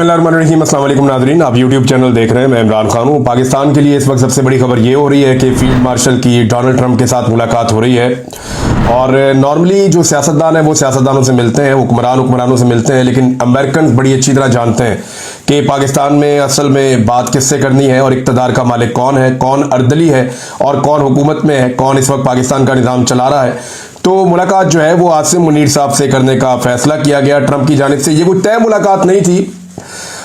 बिस्मिल्लाहिर्रहमानिर्रहीम। अस्सलाम वालेकुम नाज़रीन, आप यूट्यूब चैनल देख रहे हैं। मैं इमरान खान हूँ। पाकिस्तान के लिए इस वक्त सबसे बड़ी खबर ये हो रही है कि फील्ड मार्शल की डोनाल्ड ट्रंप के साथ मुलाकात हो रही है। और नॉर्मली जो सियासतदान है वो सियासतदानों से मिलते हैं, हुक्मरानों से मिलते हैं, लेकिन अमेरिकन बड़ी अच्छी तरह जानते हैं कि पाकिस्तान में असल में बात किससे करनी है और इक़्तिदार का मालिक कौन है, कौन अर्दली है और कौन हुकूमत में है, कौन इस वक्त पाकिस्तान का निज़ाम चला रहा है। तो मुलाकात जो है वो आसिम मुनीर साहब से करने का फैसला किया गया ट्रंप की जानिब से। ये कोई तय मुलाकात नहीं थी।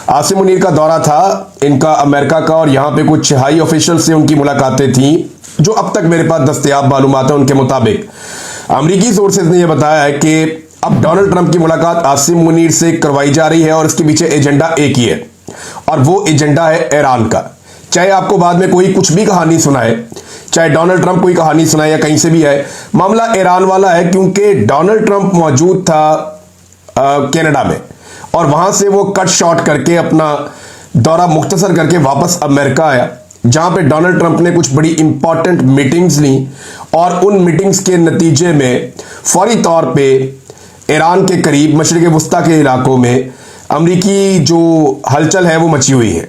आसिम मुनीर का दौरा था इनका अमेरिका का, और यहाँ पे कुछ हाई ऑफिशियल से उनकी मुलाकातें थी। जो अब तक मेरे पास दस्तयाब मालूमात है उनके मुताबिक अमरीकी सोर्सेज ने यह बताया है कि अब डोनाल्ड ट्रंप की मुलाकात आसिम मुनीर से करवाई जा रही है और इसके पीछे एजेंडा एक ही है, और वो एजेंडा है ईरान का। चाहे आपको बाद में कोई कुछ भी कहानी सुनाए, चाहे डोनाल्ड ट्रंप कोई कहानी सुनाए या कहीं से भी आए, मामला ईरान वाला है। क्योंकि डोनाल्ड ट्रंप मौजूद था कनाडा में, और वहां से वो कट शॉट करके अपना दौरा मुख्तसर करके वापस अमेरिका आया, जहां पे डोनाल्ड ट्रंप ने कुछ बड़ी इंपॉर्टेंट मीटिंग्स ली, और उन मीटिंग्स के नतीजे में फौरी तौर पे ईरान के करीब मशरिक़ वस्ता के इलाकों में अमरीकी जो हलचल है वो मची हुई है।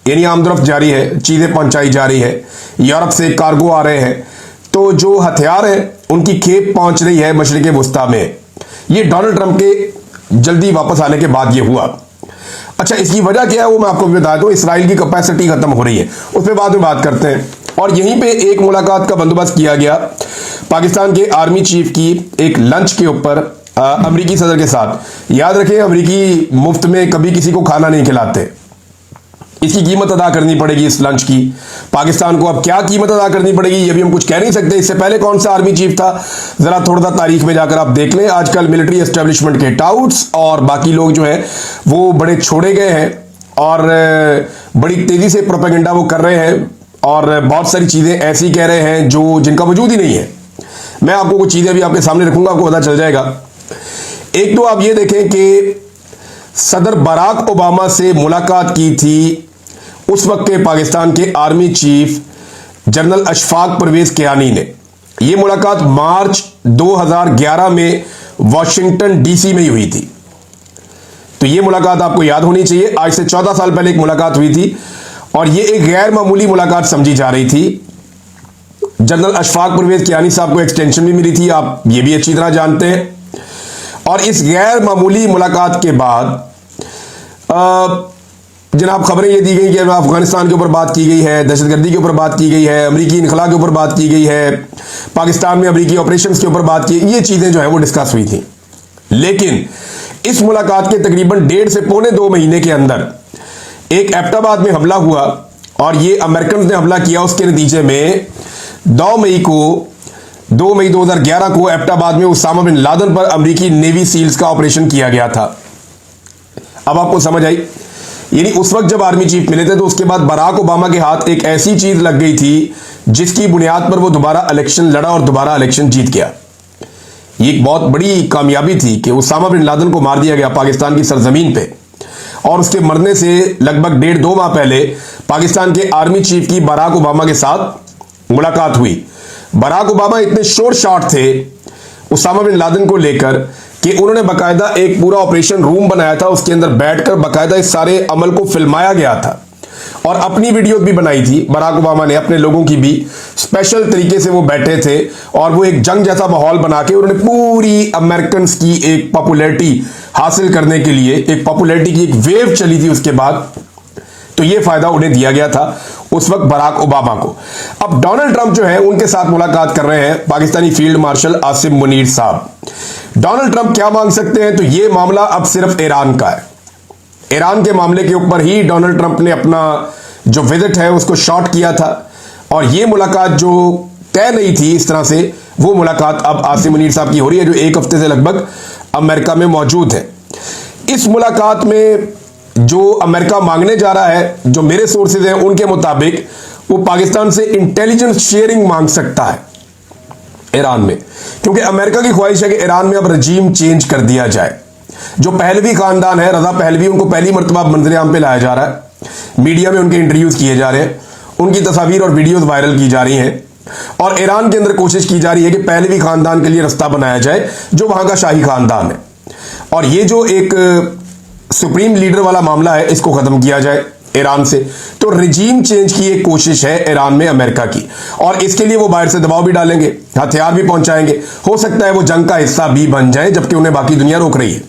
यानी आमदरफ्त जारी है, चीज़ें पहुंचाई जा रही है, यूरोप से कार्गो आ रहे हैं, तो जो हथियार है उनकी खेप पहुंच रही है मशरिक़ वस्ता में। ये डोनाल्ड ट्रंप के जल्दी वापस आने के बाद ये हुआ। अच्छा, इसकी वजह क्या है वो मैं आपको बता दूं। इसराइल की कैपेसिटी खत्म हो रही है, उस पर बाद में बात करते हैं। और यहीं पे एक मुलाकात का बंदोबस्त किया गया पाकिस्तान के आर्मी चीफ की एक लंच के ऊपर अमरीकी सदर के साथ। याद रखें, अमरीकी मुफ्त में कभी किसी को खाना नहीं खिलाते। इसकी कीमत अदा करनी पड़ेगी इस लंच की। पाकिस्तान को अब क्या कीमत अदा करनी पड़ेगी ये भी हम कुछ कह नहीं सकते। इससे पहले कौन सा आर्मी चीफ था, जरा थोड़ा सा तारीख में जाकर आप देख लें। आजकल मिलिट्री एस्टेब्लिशमेंट के टाउट्स और बाकी लोग जो है वो बड़े छोड़े गए हैं और बड़ी तेजी से प्रोपेगेंडा वो कर रहे हैं, और बहुत सारी चीजें ऐसी कह रहे हैं जो जिनका वजूद ही नहीं है। मैं आपको कुछ चीजें भी आपके सामने रखूंगा, आपको पता चल जाएगा। एक तो आप ये देखें कि सदर बराक ओबामा से मुलाकात की थी उस वक्त के पाकिस्तान के army chief general Ashfaq Parvez Kayani ने। यह मुलाकात मार्च 2011 में वाशिंगटन डीसी में ही हुई थी। तो यह मुलाकात आपको याद होनी चाहिए। आज से 14 साल पहले एक मुलाकात हुई थी, और यह एक गैर मामूली मुलाकात समझी जा रही थी। जनरल अशफाक परवेज कियानी साहब को एक्सटेंशन भी मिली थी, आप ये भी अच्छी तरह जानते हैं। और इस गैर मामूली मुलाकात के बाद जनाब खबरें ये दी गई कि अफगानिस्तान के ऊपर बात की गई है, दहशतगर्दी के ऊपर बात की गई है, अमरीकी इनखला के ऊपर बात की गई है, पाकिस्तान में अमरीकी ऑपरेशंस के ऊपर बात की, ये चीजें जो है वो डिस्कस हुई थी। लेकिन इस मुलाकात के तकरीबन 1.5 से पौने 2 महीने के अंदर एक एबटाबाद में हमला हुआ, और ये अमेरिकन ने हमला किया। उसके नतीजे में 2 मई 2011 को एबटाबाद में उसामा बिन लादेन पर अमरीकी नेवी सील्स का ऑपरेशन किया गया था। अब आपको समझ आई। यानी उस वक्त जब आर्मी चीफ मिले थे तो उसके बाद बराक ओबामा के हाथ एक ऐसी चीज लग गई थी जिसकी बुनियाद पर वो दोबारा इलेक्शन लड़ा और दोबारा इलेक्शन जीत गया। ये एक बहुत बड़ी कामयाबी थी कि उसामा बिन लादेन को मार दिया गया पाकिस्तान की सरजमीन पे, और उसके मरने से लगभग 1.5-2 माह पहले पाकिस्तान के आर्मी चीफ की बराक ओबामा के साथ मुलाकात हुई। बराक ओबामा इतने शोर शॉट थे उसामा बिन लादेन को लेकर कि उन्होंने बाकायदा एक पूरा ऑपरेशन रूम बनाया था, उसके अंदर बैठकर बाकायदा इस सारे अमल को फिल्माया गया था, और अपनी वीडियो भी बनाई थी बराक ओबामा ने, अपने लोगों की भी। स्पेशल तरीके से वो बैठे थे और वो एक जंग जैसा माहौल बना के उन्होंने पूरी अमेरिकन की एक पॉपुलैरिटी हासिल करने के लिए, एक पॉपुलैरिटी की एक वेव चली थी उसके बाद। तो ये फायदा उन्हें दिया गया था उस वक्त बराक ओबामा को। अब डोनाल्ड ट्रंप जो है उनके साथ मुलाकात कर रहे हैं पाकिस्तानी फील्ड मार्शल आसिम मुनीर साहब। डोनाल्ड ट्रंप क्या मांग सकते हैं, तो यह मामला अब सिर्फ ईरान का है। ईरान के मामले के ऊपर ही डोनाल्ड ट्रंप ने अपना जो विजिट है उसको शॉर्ट किया था, और यह मुलाकात जो तय नहीं थी इस तरह से, वो मुलाकात अब आसिम मुनीर साहब की हो रही है, जो 1 हफ्ते से लगभग अमेरिका में मौजूद है। इस मुलाकात में जो अमेरिका मांगने जा रहा है, जो मेरे सोर्सेज हैं उनके मुताबिक, वो पाकिस्तान से इंटेलिजेंस शेयरिंग मांग सकता है ईरान में, क्योंकि अमेरिका की ख्वाहिश है कि ईरान में अब रजीम चेंज कर दिया जाए। जो पहलवी खानदान है, रजा पहलवी, उनको पहली मरतबा मंजर आम पे लाया जा रहा है, मीडिया में उनके इंटरव्यूज किए जा रहे हैं, उनकी तस्वीर और वीडियोज वायरल की जा रही हैं, और ईरान के अंदर कोशिश की जा रही है कि पहलवी खानदान के लिए रास्ता बनाया जाए जो वहां का शाही खानदान है। और ये जो एक सुप्रीम लीडर वाला मामला है इसको खत्म किया जाए ईरान से। तो रिजीम चेंज की एक कोशिश है ईरान में अमेरिका की, और इसके लिए वो बाहर से दबाव भी डालेंगे, हथियार भी पहुंचाएंगे। हो सकता है वो जंग का हिस्सा भी बन जाए, जबकि उन्हें बाकी दुनिया रोक रही है।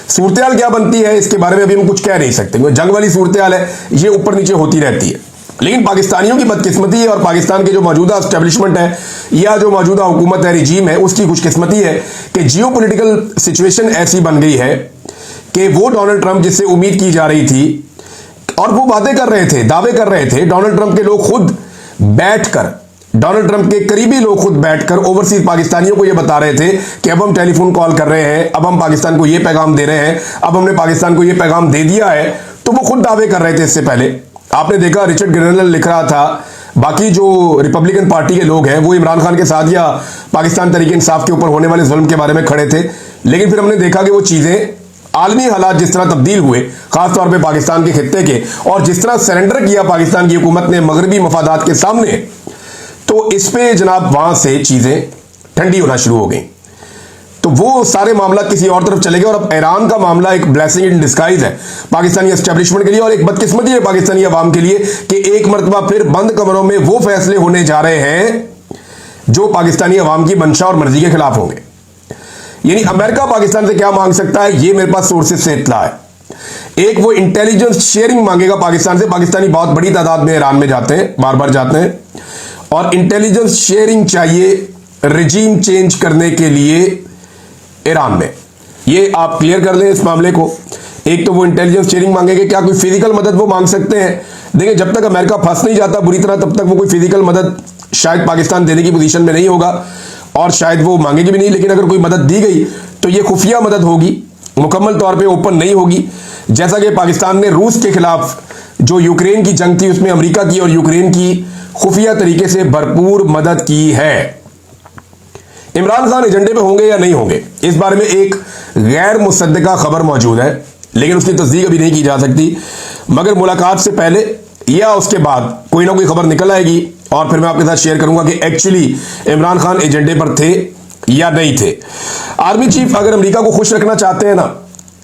सूरत क्या बनती है इसके बारे में अभी हम कुछ कह नहीं सकते, क्योंकि जंग वाली सूरत है ये ऊपर नीचे होती रहती है। लेकिन पाकिस्तानियों की बदकिस्मती है, और पाकिस्तान के जो मौजूदा एस्टेब्लिशमेंट है या जो मौजूदा हुकूमत है, रिजीम है, उसकी खुशकिस्मती है कि जियो पोलिटिकल सिचुएशन ऐसी बन गई है कि वो डोनाल्ड ट्रंप जिससे उम्मीद की जा रही थी, और वो बातें कर रहे थे, दावे कर रहे थे, डोनाल्ड ट्रंप के लोग खुद बैठकर, डोनाल्ड ट्रंप के करीबी लोग खुद बैठकर ओवरसीज पाकिस्तानियों को ये बता रहे थे कि अब हम टेलीफोन कॉल कर रहे हैं, अब हम पाकिस्तान को ये पैगाम दे रहे हैं, अब हमने पाकिस्तान को ये पैगाम दे दिया है। तो वो खुद दावे कर रहे थे। इससे पहले आपने देखा रिचर्ड ग्रेनल लिख रहा था, बाकी जो रिपब्लिकन पार्टी के लोग हैं वो इमरान खान के साथ या पाकिस्तान तरीके इंसाफ के ऊपर होने वाले जुल्म के बारे में खड़े थे। लेकिन फिर हमने देखा कि वो चीजें, आलमी हालात जिस तरह तब्दील हुए, खासतौर पे पाकिस्तान के खित्ते के, और जिस तरह सरेंडर किया पाकिस्तान की हुकूमत ने मगरबी मफादात के सामने, तो इस पे जनाब वहां से चीजें ठंडी होना शुरू हो गई। तो वो सारे मामला किसी और तरफ चले गए, और अब ईरान का मामला एक ब्लेसिंग इन डिस्गाइज है पाकिस्तानी एस्टेब्लिशमेंट के लिए, और एक बदकिस्मती है पाकिस्तानी अवाम के लिए कि एक मरतबा फिर बंद कमरों में वो फैसले होने जा रहे हैं जो पाकिस्तानी अवाम की मंशा और मर्जी के खिलाफ होंगे। यानी अमेरिका पाकिस्तान से क्या मांग सकता है, ये मेरे पास सोर्सेज से इत्तला है। एक, वो इंटेलिजेंस शेयरिंग मांगेगा पाकिस्तान से। पाकिस्तानी बहुत बड़ी तादाद में ईरान में जाते हैं, बार बार जाते हैं, और इंटेलिजेंस शेयरिंग चाहिए रिजीम चेंज करने के लिए ईरान में। ये आप क्लियर कर लें इस मामले को। एक तो वो इंटेलिजेंस शेयरिंग मांगेंगे, क्या कोई फिजिकल मदद वो मांग सकते हैं? देखिए, जब तक अमेरिका फंस नहीं जाता बुरी तरह, तब तक वो कोई फिजिकल मदद शायद पाकिस्तान देने की पोजीशन में नहीं होगा, और शायद वो मांगेगी भी नहीं। लेकिन अगर कोई मदद दी गई तो ये खुफिया मदद होगी, मुकम्मल तौर पे ओपन नहीं होगी। जैसा कि पाकिस्तान ने रूस के खिलाफ जो यूक्रेन की जंग थी उसमें अमेरिका की और यूक्रेन की खुफिया तरीके से भरपूर मदद की है। इमरान खान एजेंडे पे होंगे या नहीं होंगे, इस बारे में एक गैर मुसद्दका खबर मौजूद है, लेकिन उसकी तस्दीक अभी नहीं की जा सकती। मगर मुलाकात से पहले या उसके बाद कोई ना कोई खबर निकल आएगी, और फिर मैं आपके साथ शेयर करूंगा कि एक्चुअली इमरान खान एजेंडे पर थे या नहीं थे। आर्मी चीफ अगर अमेरिका को खुश रखना चाहते हैं ना,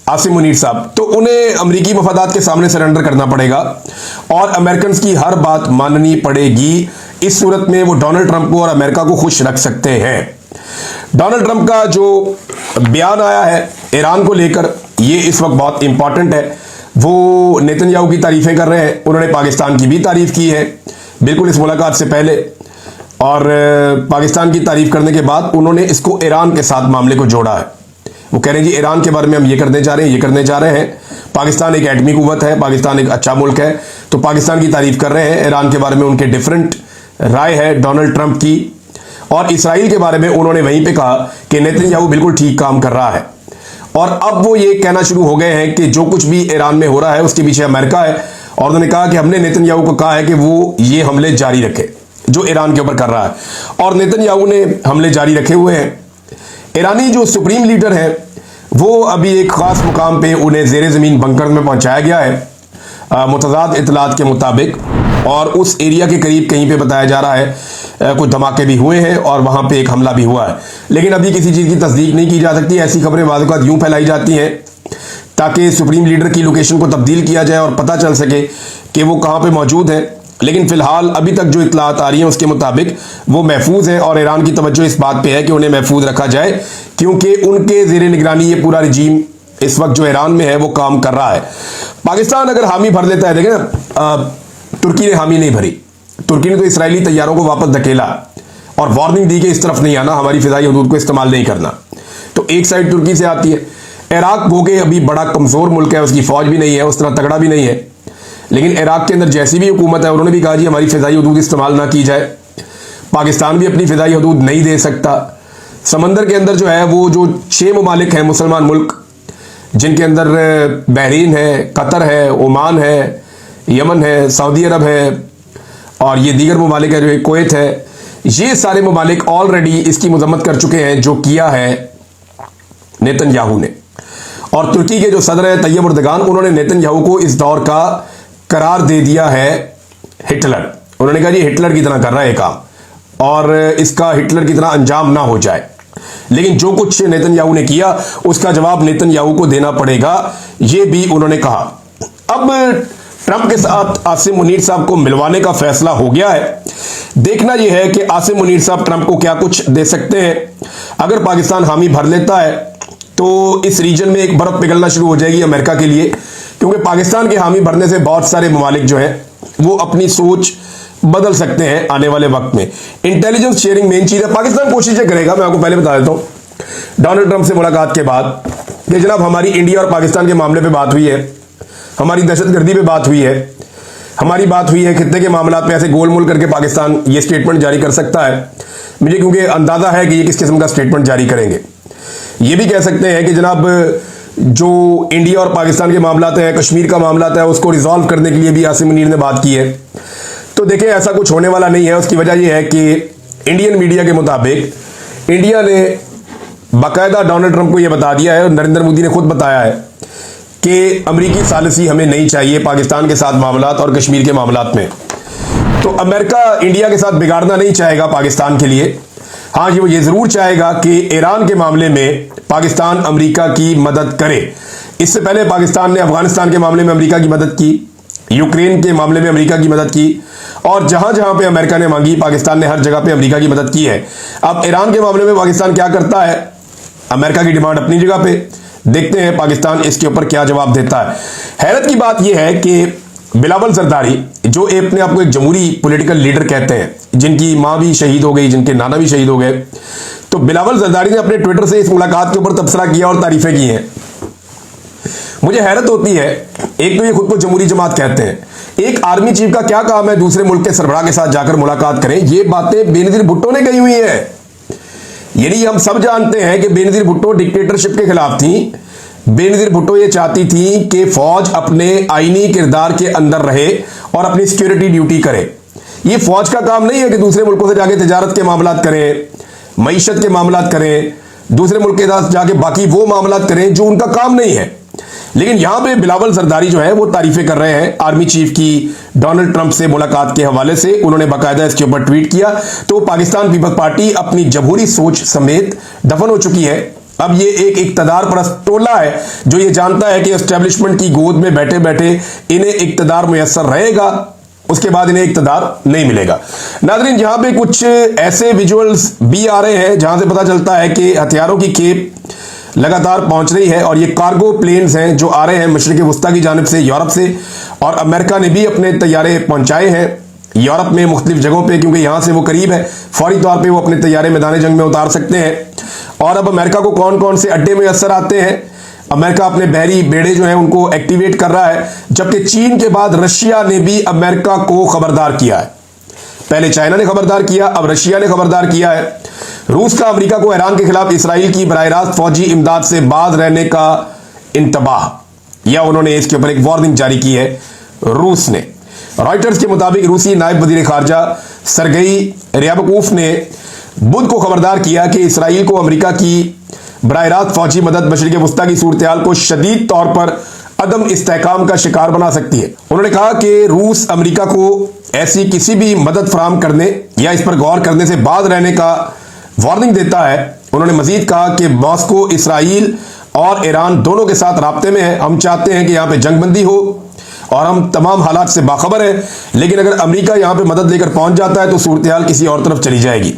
आसिम मुनीर साहब, तो उन्हें अमेरिकी मफादात के सामने सरेंडर करना पड़ेगा, और अमेरिकन की हर बात माननी पड़ेगी। इस सूरत में वो डोनाल्ड ट्रंप को और अमेरिका को खुश रख सकते हैं। डोनाल्ड ट्रंप का जो बयान आया है ईरान को लेकर, ये इस वक्त बहुत इंपॉर्टेंट है। वो नेतन्याहू की तारीफें कर रहे हैं, उन्होंने पाकिस्तान की भी तारीफ की है बिल्कुल इस मुलाकात से पहले, और पाकिस्तान की तारीफ करने के बाद उन्होंने इसको ईरान के साथ मामले को जोड़ा है। वो कह रहे हैं जी ईरान के बारे में हम ये करने जा रहे हैं, ये करने जा रहे हैं। पाकिस्तान एक एटमी कुव्वत है, पाकिस्तान एक अच्छा मुल्क है, तो पाकिस्तान की तारीफ कर रहे हैं। ईरान के बारे में उनके डिफरेंट राय है डोनाल्ड ट्रंप की, और इसराइल के बारे में उन्होंने वहीं पे कहा कि नेतन्याहू बिल्कुल ठीक काम कर रहा है। और अब वो ये कहना शुरू हो गए हैं कि जो कुछ भी ईरान में हो रहा है उसके पीछे अमेरिका है, और उन्होंने कहा कि हमने नेतन्याहू को कहा है कि वो ये हमले जारी रखे जो ईरान के ऊपर कर रहा है, और नेतन्याहू ने हमले जारी रखे हुए हैं। ईरानी जो सुप्रीम लीडर है वो अभी एक खास मुकाम पे उन्हें जेर ज़मीन बंकर में पहुंचाया गया है मुतज़ाद इतलात के मुताबिक, और उस एरिया के करीब कहीं पे बताया जा रहा है कुछ धमाके भी हुए हैं और वहां पे एक हमला भी हुआ है। लेकिन अभी किसी चीज़ की तस्दीक नहीं की जा सकती। ऐसी खबरें बाद वक़्त यूँ फैलाई जाती हैं ताकि सुप्रीम लीडर की लोकेशन को तब्दील किया जाए और पता चल सके कि वो कहाँ पे मौजूद हैं। लेकिन फिलहाल अभी तक जो इतलात आ रही हैं उसके मुताबिक वो महफूज हैं, और ईरान की तवज्जो इस बात पे है कि उन्हें महफूज रखा जाए, क्योंकि उनके ज़ेरे निगरानी ये पूरा रिजीम इस वक्त जो ईरान में है वो काम कर रहा है। पाकिस्तान अगर हामी भर लेता है, देखें ना, तुर्की ने हामी नहीं भरी। तुर्की ने तो इसराइली तैयारों को वापस धकेला और वार्निंग दी कि इस तरफ नहीं आना, हमारी फिजाई हदूद को इस्तेमाल नहीं करना। तो एक साइड तुर्की से आती है। इराक भोगे अभी बड़ा कमज़ोर मुल्क है, उसकी फ़ौज भी नहीं है, उस तरह तगड़ा भी नहीं है, लेकिन इराक के अंदर जैसी भी हुकूमत है उन्होंने भी कहा जी हमारी फ़िज़ाई हदूद इस्तेमाल ना की जाए। पाकिस्तान भी अपनी फ़िज़ाई हदूद नहीं दे सकता। समंदर के अंदर जो है वो जो 6 ममालिक हैं मुसलमान मुल्क, जिनके अंदर बहरीन है, कतर है, ओमान है, यमन है, सऊदी अरब है, और ये दीगर ममालिक है जो कुवैत है, ये सारे ममालिक ऑलरेडी इसकी मजम्मत कर चुके हैं जो किया है नेतन्याहू ने। और तुर्की के जो सदर है तैयब एर्दोगान, उन्होंने नेतन्याहू को इस दौर का करार दे दिया है हिटलर। उन्होंने कहा जी हिटलर की तरह कर रहा है काम, और इसका हिटलर की तरह अंजाम ना हो जाए। लेकिन जो कुछ नेतन्याहू ने किया उसका जवाब नेतन्याहू को देना पड़ेगा, यह भी उन्होंने कहा। अब ट्रंप के साथ आसिम मुनीर साहब को मिलवाने का फैसला हो गया है। देखना यह है कि आसिम मुनीर साहब ट्रंप को क्या कुछ दे सकते हैं। अगर पाकिस्तान हामी भर लेता है तो इस रीजन में एक बर्फ पिघलना शुरू हो जाएगी अमेरिका के लिए, क्योंकि पाकिस्तान के हामी भरने से बहुत सारे ममालिक जो हैं वो अपनी सोच बदल सकते हैं आने वाले वक्त में। इंटेलिजेंस शेयरिंग मेन चीज है। पाकिस्तान कोशिशें करेगा, मैं आपको पहले बता देता हूं डोनाल्ड ट्रंप से मुलाकात के बाद कि जनाब हमारी इंडिया और पाकिस्तान के मामले पे बात हुई है, हमारी दहशतगर्दी पे बात हुई है, हमारी बात हुई है खित्ते के मामला में। ऐसे गोलमोल करके पाकिस्तान ये स्टेटमेंट जारी कर सकता है, मुझे क्योंकि अंदाजा है कि ये किस किस्म का स्टेटमेंट जारी करेंगे। ये भी कह सकते हैं कि जनाब जो इंडिया और पाकिस्तान के मामला है, कश्मीर का मामला है, उसको रिजॉल्व करने के लिए भी आसिम मुनीर ने बात की है। तो देखिए ऐसा कुछ होने वाला नहीं है। उसकी वजह यह है कि इंडियन मीडिया के मुताबिक इंडिया ने बाकायदा डोनाल्ड ट्रंप को यह बता दिया है और नरेंद्र मोदी ने खुद बताया है कि अमेरिकी सालिसी हमें नहीं चाहिए पाकिस्तान के साथ मामलात और कश्मीर के मामलात में। तो अमेरिका इंडिया के साथ बिगाड़ना नहीं चाहेगा पाकिस्तान के लिए। हाँ, वो ये जरूर चाहेगा कि ईरान के मामले में पाकिस्तान अमेरिका की मदद करे। इससे पहले पाकिस्तान ने अफगानिस्तान के मामले में अमेरिका की मदद की, यूक्रेन के मामले में अमेरिका की मदद की, और जहां जहां पे अमेरिका ने मांगी पाकिस्तान ने हर जगह पे अमेरिका की मदद की है। अब ईरान के मामले में पाकिस्तान क्या करता है, अमेरिका की डिमांड अपनी जगह पे, देखते हैं पाकिस्तान इसके ऊपर क्या जवाब देता है। हैरत की बात यह है कि बिलावल जरदारी जो अपने आप को एक जमहूरी पॉलिटिकल लीडर कहते हैं, जिनकी मां भी शहीद हो गई, जिनके नाना भी शहीद हो गए, तो बिलावल जरदारी ने अपने ट्विटर से इस मुलाकात के ऊपर तबसरा किया और तारीफें की हैं। मुझे हैरत होती है, एक तो ये खुद को जमहूरी जमात कहते हैं, एक आर्मी चीफ का क्या काम है दूसरे मुल्क के सरबराह के साथ जाकर मुलाकात करें। ये बातें बेनजीर भुट्टो ने कही हुई है। यानी हम सब जानते हैं कि बेनजीर भुट्टो डिक्टेटरशिप के खिलाफ थी। बेनजीर भुट्टो ये चाहती थी कि फौज अपने आईनी किरदार के अंदर रहे और अपनी सिक्योरिटी ड्यूटी करे। ये फौज का काम नहीं है कि दूसरे मुल्कों से जाके तिजारत के मामलात करें, मईशत के मामलात करें, दूसरे मुल्क के साथ जाके बाकी वो मामलात करें जो उनका काम नहीं है। लेकिन यहां पे बिलावल जरदारी जो है वो तारीफें कर रहे हैं आर्मी चीफ की डोनाल्ड ट्रंप से मुलाकात के हवाले से। उन्होंने बाकायदा इसके ऊपर ट्वीट किया। तो पाकिस्तान पीपल्स पार्टी अपनी जमहूरी सोच समेत दफन हो चुकी है। अब ये एक इक्तदार परस्त टोला है जो ये जानता है कि एस्टेब्लिशमेंट की गोद में बैठे बैठे इन्हें इक्तदार मुयस्सर रहेगा, उसके बाद इन्हें इक्तदार नहीं मिलेगा। नाज़रीन, यहां पे कुछ ऐसे विजुअल्स भी आ रहे हैं जहां से पता चलता है कि हथियारों की खेप लगातार पहुंच रही है और ये कार्गो प्लेन्स हैं जो आ रहे हैं मशरिक़ वस्ता की जानिब से, यूरोप से, और अमेरिका ने भी अपने तैयारे पहुंचाए हैं यूरोप में मुख्तलिफ जगहों पे, क्योंकि यहां से वो करीब है, फौरी तौर पे वो अपने तैयारे मैदान जंग में उतार सकते हैं। और अब अमेरिका को कौन कौन से अड्डे में असर आते हैं, अमेरिका अपने बहरी बेड़े जो हैं उनको एक्टिवेट कर रहा है, जबकि चीन के बाद रशिया ने भी अमेरिका को खबरदार किया है। पहले चाइना ने खबरदार किया, अब रशिया ने खबरदार किया है। रूस का अमेरिका को ईरान के खिलाफ इसराइल की बराह रास्त फौजी इमदाद से बाज रहने का इंतबाह, या उन्होंने इसके ऊपर एक वार्निंग जारी की है रूस ने। रॉयटर्स के मुताबिक रूसी नायब वजीर खारजा सरगई रियाबकूफ ने बुध को खबरदार किया कि इसराइल को अमेरिका की बराह रास्त फौजी मदद मशरिक़ वस्ता की सूरत हाल को शदीद तौर पर अदम इस्तेहकाम का शिकार बना सकती है। उन्होंने कहा कि रूस अमेरिका को ऐसी किसी भी मदद फराहम करने या इस पर गौर करने से बाज रहने का वार्निंग देता है। उन्होंने मजीद कहा कि मॉस्को इसराइल और ईरान दोनों के साथ राब्ते में है। हम चाहते हैं कि यहाँ पे जंगबंदी हो और हम तमाम हालात से बाखबर हैं, लेकिन अगर अमेरिका यहाँ पे मदद लेकर पहुंच जाता है तो सूरत हाल किसी और तरफ चली जाएगी।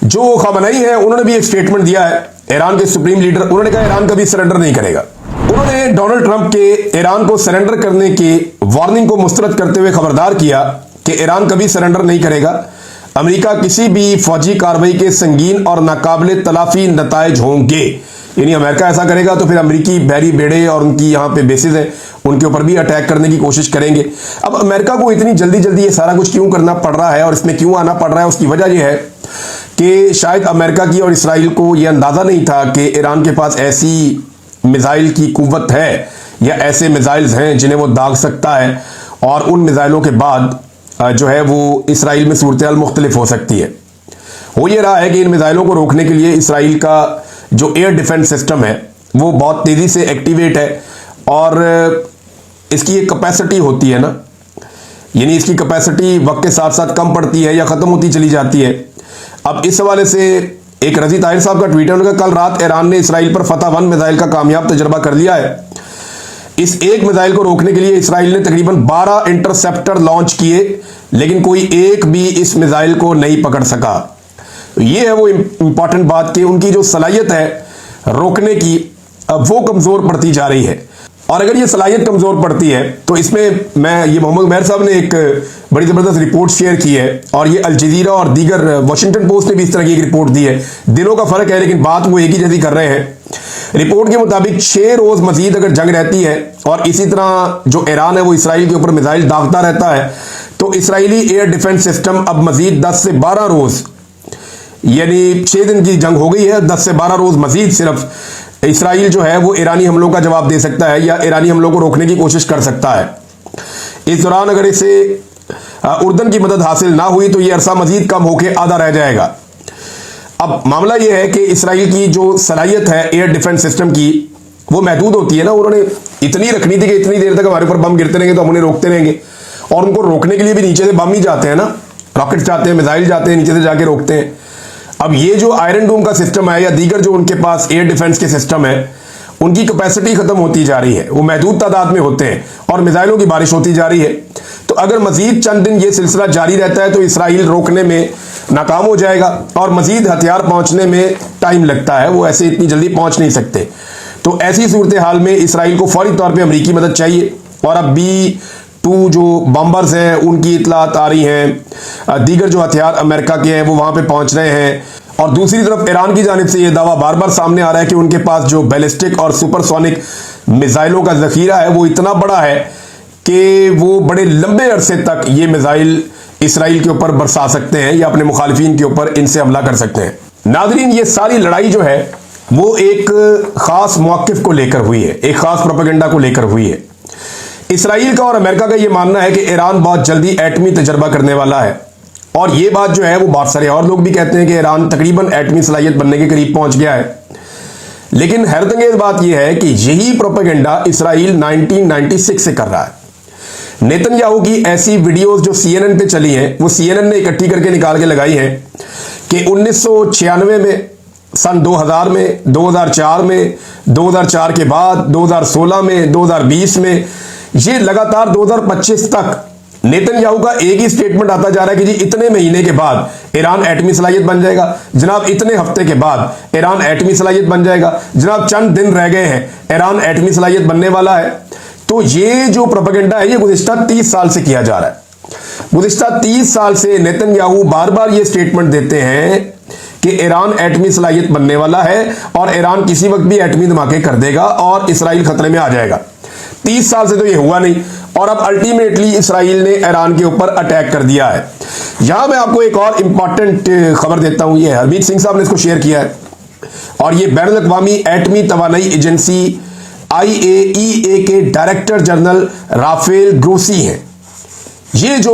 जो खamenei है उन्होंने भी एक स्टेटमेंट दिया है, ईरान के सुप्रीम लीडर। उन्होंने कहा ईरान कभी सरेंडर नहीं करेगा। उन्होंने डोनाल्ड ट्रंप के ईरान को सरेंडर करने की वार्निंग को मुस्तरद करते हुए खबरदार किया कि ईरान कभी सरेंडर नहीं करेगा। अमेरिका किसी भी फौजी कार्रवाई के संगीन और नाकाबिले तलाफी नताइज होंगे, यानी अमेरिका ऐसा करेगा तो फिर अमेरिकी बहरी बेड़े और उनकी यहाँ पे बेसिस हैं उनके ऊपर भी अटैक करने की कोशिश करेंगे। अब अमेरिका को इतनी जल्दी जल्दी ये सारा कुछ क्यों करना पड़ रहा है और इसमें क्यों आना पड़ रहा है, उसकी वजह यह है कि शायद अमेरिका की और इसराइल को यह अंदाजा नहीं था कि ईरान के पास ऐसी मिसाइल की कुव्वत है या ऐसे मिसाइल्स हैं जिन्हें वो दाग सकता है, और उन मिसाइलों के बाद जो है वो इसराइल में सूरत हाल मुख्तलिफ हो सकती है। हो ये रहा है कि इन मिसाइलों को रोकने के लिए इसराइल का जो एयर डिफेंस सिस्टम है वो बहुत तेज़ी से एक्टिवेट है, और इसकी एक कैपेसिटी होती है ना, यानी इसकी कैपेसिटी वक्त के साथ साथ कम पड़ती है या ख़त्म होती चली जाती है। अब इस हवाले से एक रजी ताहिर साहब का ट्वीट है, उनका कल रात ईरान ने इसराइल पर फतह 1 मिसाइल का कामयाब तजर्बा कर लिया है। इस एक मिसाइल को रोकने के लिए इसराइल ने तकरीबन 12 इंटरसेप्टर लॉन्च किए, लेकिन कोई एक भी इस मिसाइल को नहीं पकड़ सका। ये है वो इंपॉर्टेंट बात कि उनकी जो सलाहियत है रोकने की, वो कमजोर पड़ती जा रही है। और अगर ये सलाहियत कमजोर पड़ती है तो इसमें ये मोहम्मद उमैर साहब ने एक बड़ी जबरदस्त रिपोर्ट शेयर की है, और ये अल जजीरा और दीगर वॉशिंगटन पोस्ट ने भी इस तरह की एक रिपोर्ट दी है। दिनों का फर्क है लेकिन बात वो एक ही जैसी कर रहे हैं। रिपोर्ट के मुताबिक 6 रोज मजीद अगर जंग रहती है और इसी तरह जो ईरान है वो इसराइल के ऊपर मिसाइल दागता रहता है, तो इसराइली एयर डिफेंस सिस्टम अब मजीद 10 से 12 रोज, यानी 6 दिन की जंग हो गई है, 10 से 12 रोज मजीद सिर्फ इसराइल जो है वो ईरानी हमलों का जवाब दे सकता है या ईरानी हमलों को रोकने की कोशिश कर सकता है। इस दौरान अगर इसे उर्दन की मदद हासिल ना हुई तो यह अरसा मजीद कम होकर आधा रह जाएगा। अब मामला यह है कि इसराइल की जो सलाहियत है एयर डिफेंस सिस्टम की वो महदूद होती है ना। उन्होंने इतनी रखनी थी कि इतनी देर तक हमारे ऊपर बम गिरते रहेंगे तो हम उन्हें रोकते रहेंगे, और उनको रोकने के लिए भी नीचे से बम ही जाते हैं ना, रॉकेट जाते हैं, मिसाइल जाते हैं, नीचे से जाके रोकते हैं। अब ये जो आयरन डोम का सिस्टम है या दीगर जो उनके पास एयर डिफेंस के सिस्टम है, उनकी कैपेसिटी खत्म होती जा रही है, वो महदूद तादाद में होते हैं और मिसाइलों की बारिश होती जा रही है। तो अगर मजीद चंद दिन ये सिलसिला जारी रहता है तो इसराइल रोकने में नाकाम हो जाएगा और मजीद हथियार पहुंचने में टाइम लगता है, वो ऐसे इतनी जल्दी पहुंच नहीं सकते। तो ऐसी सूरत हाल में इसराइल को फौरी तौर पर अमरीकी मदद चाहिए, और अब B-2 जो बम्बर्स हैं उनकी इतलात आ रही हैं, दीगर जो हथियार अमेरिका के हैं वो वहां पे पहुंच रहे हैं। और दूसरी तरफ ईरान की जानिब से यह दावा बार बार सामने आ रहा है कि उनके पास जो बैलिस्टिक और सुपरसोनिक मिसाइलों का जखीरा है वो इतना बड़ा है कि वो बड़े लंबे अरसे तक ये मिसाइल इसराइल के ऊपर बरसा सकते हैं या अपने मुखालिफिन के ऊपर इनसे हमला कर सकते हैं। नाजरीन, ये सारी लड़ाई जो है वो एक खास मौकिफ को लेकर हुई है, एक खास प्रोपेगेंडा को लेकर हुई है। इसराइल का और अमेरिका का यह मानना है कि ईरान बहुत जल्दी एटमी तजर्बा करने वाला है, और यह बात जो है वो बहुत सारे और लोग भी कहते हैं कि ईरान तकरीबन एटमी सलाहियत बनने के करीब पहुंच गया है। लेकिन हैरतअंगेज बात यह है कि यही प्रोपेगेंडा इसराइल 1996 से कर रहा है। नेतन्याहू की ऐसी वीडियोस जो CNN पे चली हैं, वो CNN ने इकट्ठी करके निकाल के लगाई हैं कि 1996 में, सन 2000 में, 2004 में, 2004 के बाद, 2016 में, 2020 में, ये लगातार 2025 तक नेतन्याहू का एक ही स्टेटमेंट आता जा रहा है कि जी इतने महीने के बाद ईरान एटमी सलाहियत बन जाएगा, जनाब इतने हफ्ते के बाद ईरान एटमी सलाहियत बन जाएगा, जनाब चंद दिन रह गए हैं ईरान एटमी सलाहियत बनने वाला है। तो ये जो प्रोपेगेंडा है ये गुज़िश्ता 30 साल से किया जा रहा है। गुज़िश्ता 30 साल से नेतन्याहू बार बार ये स्टेटमेंट देते हैं कि ईरान एटमी सलाहियत बनने वाला है और ईरान किसी वक्त भी एटमी धमाके कर देगा और इसराइल खतरे में आ जाएगा। 30 साल से तो ये हुआ नहीं, और अब अल्टीमेटली इसराइल ने ईरान के ऊपर अटैक कर दिया है। यहां मैं आपको एक और इंपॉर्टेंट खबर देता हूं, ये हरमीत सिंह साहब ने इसको शेयर किया है, और ये बैनुल अक़वामी एटमी तवानाई एजेंसी IAEA के डायरेक्टर जनरल राफेल ग्रोसी हैं। ये जो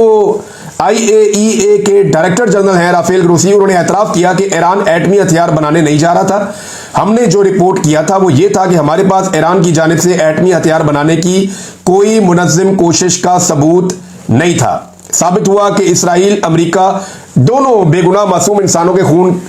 IAEA के डायरेक्टर जनरल हैं राफेल ग्रोसी, उन्होंने एतराफ़ किया कि ईरान एटमी हथियार बनाने नहीं जा रहा था। हमने जो रिपोर्ट किया था वो ये था कि हमारे पास ईरान की जानिब से एटमी हथियार बनाने की कोई मुनज़्ज़म कोशिश का सबूत नहीं था। साबित हुआ कि इसराइल अमेरिका दोनों बेगुनाह मासूम इंसानों के खून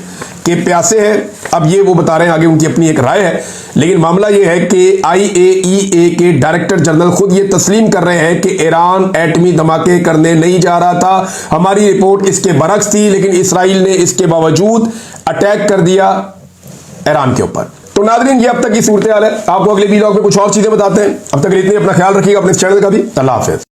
के प्यासे हैं। अब ये वो बता रहे हैं, आगे उनकी अपनी एक राय है, लेकिन मामला ये है कि IAEA के डायरेक्टर जनरल खुद ये तस्लीम कर रहे हैं कि ईरान एटमी धमाके करने नहीं जा रहा था। हमारी रिपोर्ट इसके बरक्स थी, लेकिन इसराइल ने इसके बावजूद अटैक कर दिया ईरान के ऊपर। तो नाज़रीन, ये अब तक की सूरत हाल है। आपको अगले वीडियो में कुछ और चीजें बताते हैं। अब तक इतनी, अपना ख्याल रखिएगा, अपने चैनल का भी। अल्लाह हाफ़िज़।